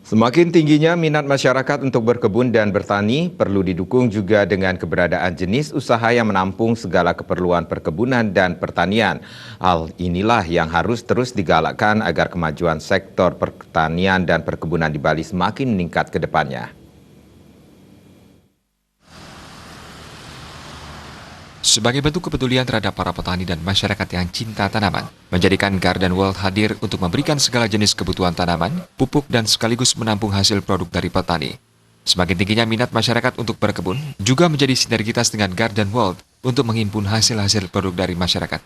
Semakin tingginya minat masyarakat untuk berkebun dan bertani perlu didukung juga dengan keberadaan jenis usaha yang menampung segala keperluan perkebunan dan pertanian. Hal inilah yang harus terus digalakkan agar kemajuan sektor pertanian dan perkebunan di Bali semakin meningkat ke depannya. Sebagai bentuk kepedulian terhadap para petani dan masyarakat yang cinta tanaman, menjadikan Garden World hadir untuk memberikan segala jenis kebutuhan tanaman, pupuk, dan sekaligus menampung hasil produk dari petani. Semakin tingginya minat masyarakat untuk berkebun, juga menjadi sinergitas dengan Garden World untuk menghimpun hasil-hasil produk dari masyarakat.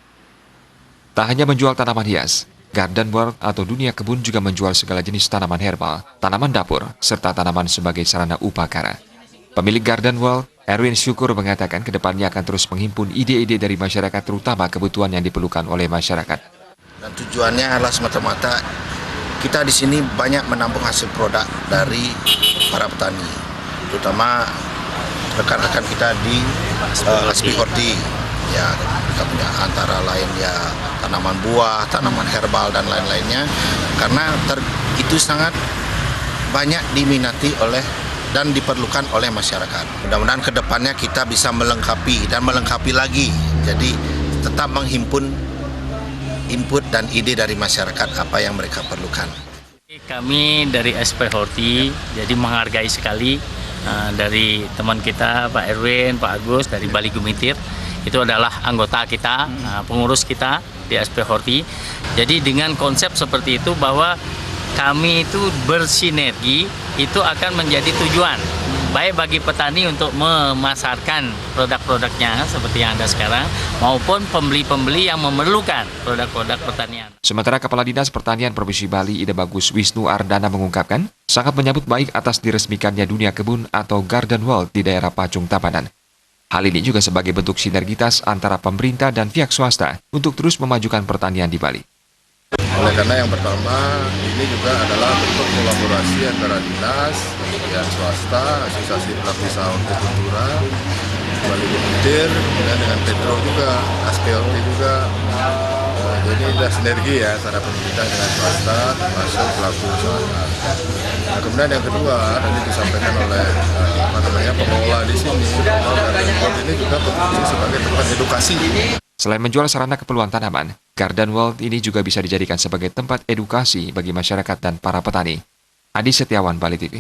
Tak hanya menjual tanaman hias, Garden World atau dunia kebun juga menjual segala jenis tanaman herbal, tanaman dapur, serta tanaman sebagai sarana upakara. Pemilik Garden World, Erwin Syukur mengatakan kedepannya akan terus menghimpun ide-ide dari masyarakat terutama kebutuhan yang diperlukan oleh masyarakat. Dan tujuannya adalah semata-mata kita di sini banyak menampung hasil produk dari para petani, terutama rekan-rekan kita di Aspi Horti. Ya, kita punya antara lain ya tanaman buah, tanaman herbal dan lain-lainnya, karena itu sangat banyak diminati oleh dan diperlukan oleh masyarakat. Mudah-mudahan ke depannya kita bisa melengkapi dan melengkapi lagi. Jadi tetap menghimpun input dan ide dari masyarakat apa yang mereka perlukan. Kami dari SP Horti jadi menghargai sekali dari teman kita Pak Erwin, Pak Agus dari Bali Gumitir. Itu adalah anggota kita, pengurus kita di SP Horti. Jadi dengan konsep seperti itu bahwa kami itu bersinergi, itu akan menjadi tujuan baik bagi petani untuk memasarkan produk-produknya seperti yang ada sekarang, maupun pembeli-pembeli yang memerlukan produk-produk pertanian. Sementara Kepala Dinas Pertanian Provinsi Bali Ida Bagus Wisnu Ardana mengungkapkan sangat menyambut baik atas diresmikannya dunia kebun atau Garden World di daerah Pacung Tabanan. Hal ini juga sebagai bentuk sinergitas antara pemerintah dan pihak swasta untuk terus memajukan pertanian di Bali. Oleh karena yang pertama, ini juga adalah bentuk kolaborasi antara dinas, kemudian swasta, asosiasi pelaku usaha hortikultura, Bali Gumitir, kemudian dengan Petro juga, Askeorti juga. Jadi ada sinergi ya antara pemerintah dengan swasta, termasuk pelaku usaha. Nah, kemudian yang kedua, tadi disampaikan oleh pengelola di sini, bahwa ini juga berfungsi sebagai tempat edukasi. Selain menjual sarana keperluan tanaman, Garden World ini juga bisa dijadikan sebagai tempat edukasi bagi masyarakat dan para petani. Adi Setiawan, Bali TV.